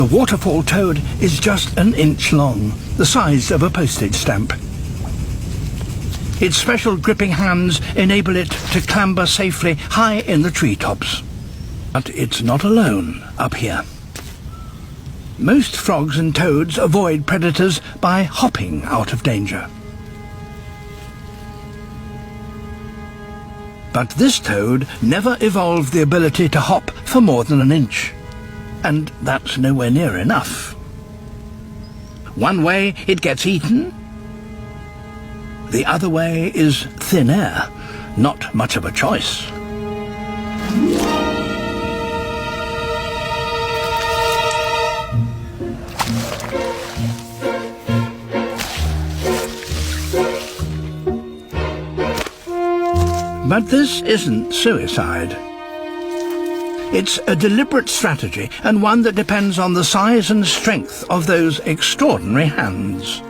The waterfall toad is just an inch long, the size of a postage stamp. Its special gripping hands enable it to clamber safely high in the treetops. But it's not alone up here. Most frogs and toads avoid predators by hopping out of danger. But this toad never evolved the ability to hop for more than an inch. And that's nowhere near enough. One way it gets eaten, the other way is thin air. Not much of a choice. But this isn't suicide. It's a deliberate strategy, and one that depends on the size and strength of those extraordinary hands.